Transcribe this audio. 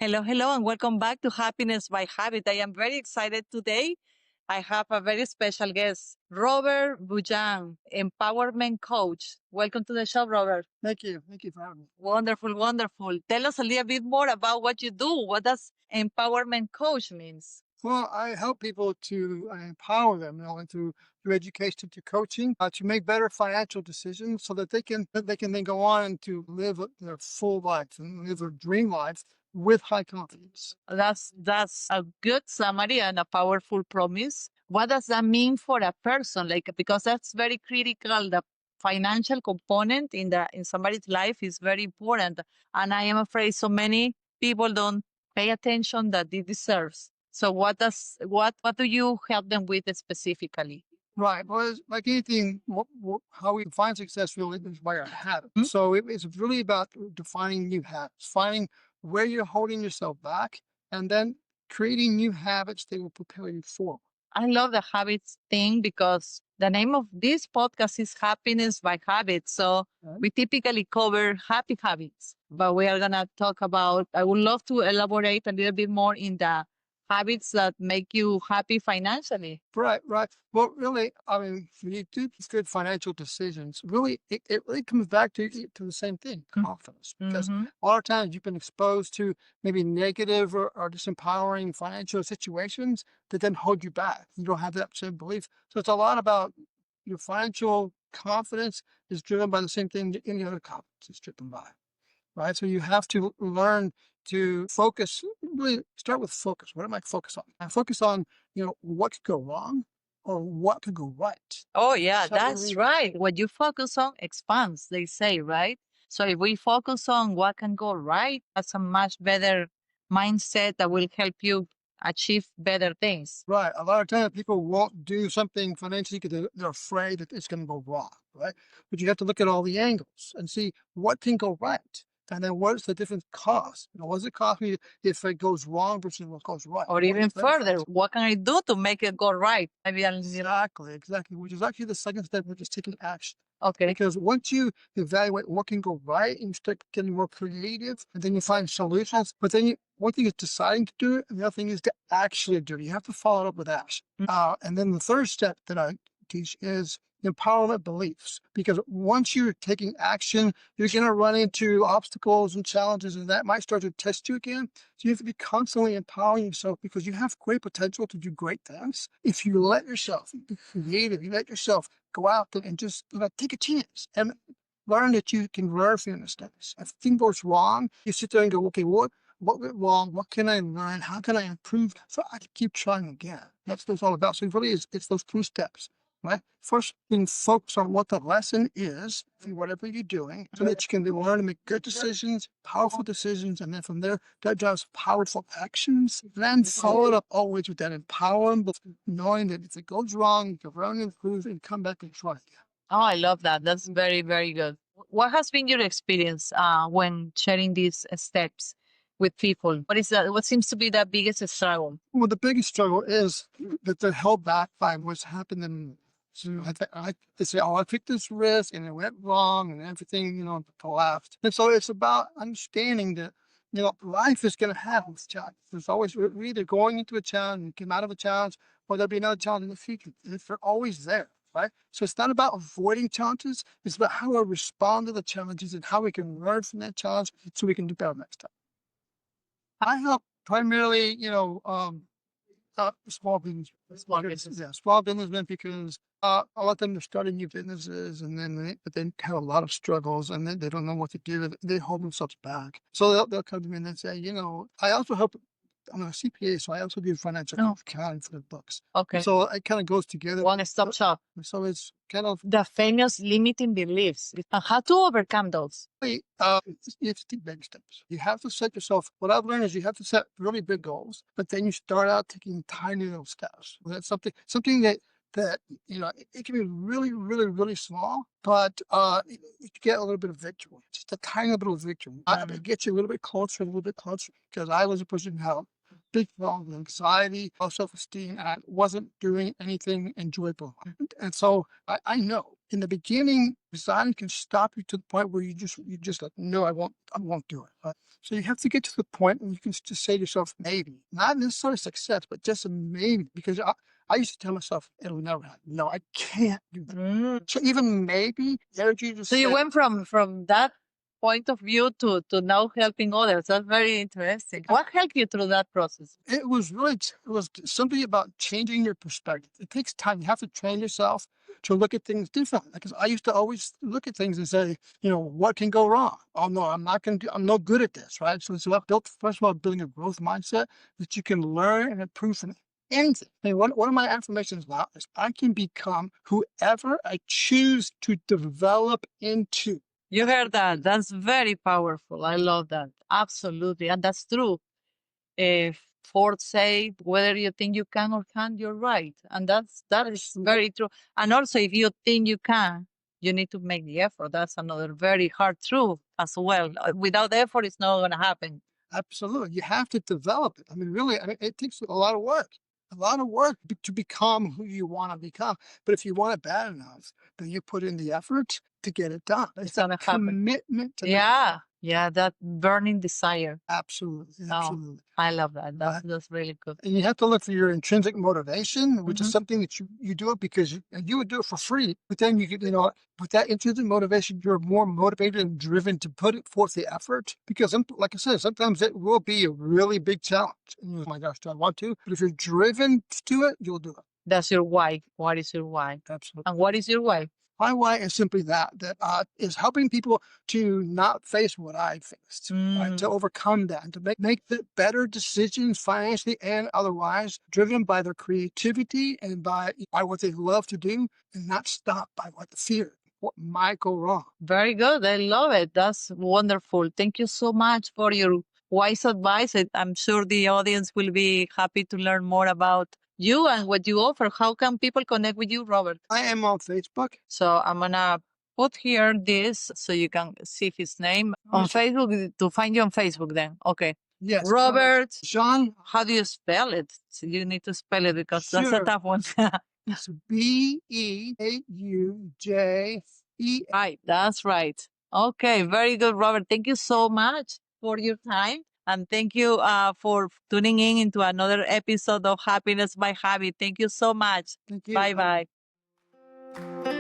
Hello, hello, and welcome back to Happiness by Habit. I am very excited today. I have a very special guest, Robert Beaujean, empowerment coach. Welcome to the show, Robert. Thank you. Thank you for having me. Wonderful, wonderful. Tell us a little bit more about what you do. What does empowerment coach means? Well, I help people to empower them, through education, to coaching, to make better financial decisions, so that they can then go on to live their full life and live their dream life with high confidence. That's a good summary and a powerful promise. What does that mean for a person? Like, because that's very critical. The financial component in somebody's life is very important, and I am afraid so many people don't pay attention that it deserves. So, what do you help them with specifically? Right. Well, it's like anything, how we define success really is by our habits. Hmm? So it's really about defining new habits, finding where you're holding yourself back, and then creating new habits that will propel you forward. I love the habits thing because the name of this podcast is Happiness by Habits. So Right. we typically cover happy habits, but we are going to talk about, I would love to elaborate a little bit more in the habits that make you happy financially. Right, right. Well, really, I mean, when you do these good financial decisions, really, it really comes back to the same thing, confidence. Because Mm-hmm. a lot of times you've been exposed to maybe negative or disempowering financial situations that then hold you back. You don't have that same belief. So it's a lot about your financial confidence is driven by the same thing that any other confidence is driven by. Right. So you have to learn to focus, really start with focus. What am I focused on? I focus on, what could go wrong or what could go right. Oh, yeah, Separate that's reasons. right. What you focus on expands, they say, right? So if we focus on what can go right, that's a much better mindset that will help you achieve better things. Right. A lot of times people won't do something financially because they're afraid that it's going to go wrong. Right. But you have to look at all the angles and see what can go right. And then what's the different cost? What does it cost me if it goes wrong versus what goes right? Or What even are the further, benefits? what can I do to make it go right? Maybe I'll, Exactly. Which is actually the second step, which is taking action. okay. Because once you evaluate what can go right and you start getting more creative, and then you find solutions, but then one thing is deciding to do it, and the other thing is to actually do it. You have to follow it up with action. And then the third step that I teach is empowerment beliefs. Because once you're taking action, you're going to run into obstacles and challenges, and that might start to test you again. So you have to be constantly empowering yourself because you have great potential to do great things. If you let yourself be creative, you let yourself go out there and just take a chance and learn that you can learn from your mistakes. If thing goes wrong, you sit there and go, okay, what went wrong? What can I learn? How can I improve so I can keep trying again? That's what it's all about. So it really is, it's those 2 steps. Right? First, being focused on what the lesson is in whatever you're doing, so that you can learn to make good decisions, powerful decisions, and then from there, that drives powerful actions. Then follow it up always with that empowerment, but knowing that if it goes wrong, you can learn and improve and come back and try again. Oh, I love that. That's very, very good. What has been your experience when sharing these steps with people? What seems to be the biggest struggle? Well, the biggest struggle is that they're held back by what's happening. So they say, oh, I took this risk and it went wrong and everything, collapsed. And so it's about understanding that, life is going to have this challenge. There's always, we're either going into a challenge and come out of a challenge, or there'll be another challenge in the future. They're always there, right? So it's not about avoiding challenges. It's about how we respond to the challenges and how we can learn from that challenge so we can do better next time. I help primarily, small business. Small business. Yeah, small businessmen because a lot of them are starting new businesses and then they have a lot of struggles and then they don't know what to do. They hold themselves back. So they'll come to me and they say, I also help. I'm a CPA, so I also do financial Oh, accounting for the books. okay. So it kind of goes together. One-stop shop. So it's kind of The famous limiting beliefs and how to overcome those. you have to take baby steps. You have to set yourself. What I've learned is you have to set really big goals, but then you start out taking tiny little steps. Well, that's something that it can be really, really, really small, but you get a little bit of victory. Just a tiny little victory. It gets you a little bit closer, because I was a person who had big problems with anxiety, low self-esteem, and I wasn't doing anything enjoyable. And so I know In the beginning, design can stop you to the point where you just like, no, I won't do it. So you have to get to the point where you can just say to yourself, maybe, not necessarily success, but just a maybe. Because I used to tell myself, it'll never happen. No, I can't do that. So even maybe energy just. So you went from that point of view to now helping others. That's very interesting. What helped you through that process? It was something about changing your perspective. It takes time. You have to train yourself to look at things differently. Because I used to always look at things and say, what can go wrong? Oh no, I'm no good at this, right? So I built, first of all, building a growth mindset that you can learn and improve from anything. I mean, one of my affirmations now is I can become whoever I choose to develop into. You heard that. That's very powerful. I love that. Absolutely. And that's true. If Ford say whether you think you can or can't, you're right. And that is very true. And also if you think you can, you need to make the effort. That's another very hard truth as well. Without effort, it's not gonna happen. Absolutely. You have to develop it. I mean, really, it takes a lot of work. A lot of work to become who you want to become. But if you want it bad enough, then you put in the effort to get it done. It's It's a gonna happen. commitment to Yeah, that burning desire. Absolutely. Oh, Absolutely. I love that. That's really good. And you have to look for your intrinsic motivation, which is something that you do it because you would do it for free. But then you could, with that intrinsic motivation, you're more motivated and driven to put it forth the effort. Because like I said, sometimes it will be a really big challenge. And oh my gosh, do I want to? But if you're driven to do it, you'll do it. That's your why. What is your why? Absolutely. And what is your why? My why is simply that is helping people to not face what I faced, right? To overcome that, and to make the better decisions financially and otherwise, driven by their creativity and by what they love to do, and not stopped by what the fear, what might go wrong. Very good. I love it. That's wonderful. Thank you so much for your wise advice. I'm sure the audience will be happy to learn more about you and what you offer. How can people connect with you, Robert? I am on Facebook. So I'm gonna put here this so you can see his name on Facebook to find you on Facebook then. Okay. Yes. Robert Jean. How do you spell it? So you need to spell it because that's a tough one. It's Beaujan. Right, that's right. Okay, very good, Robert. Thank you so much for your time. And thank you for tuning in into another episode of Happiness by Habit. Thank you so much. Thank you. Bye bye.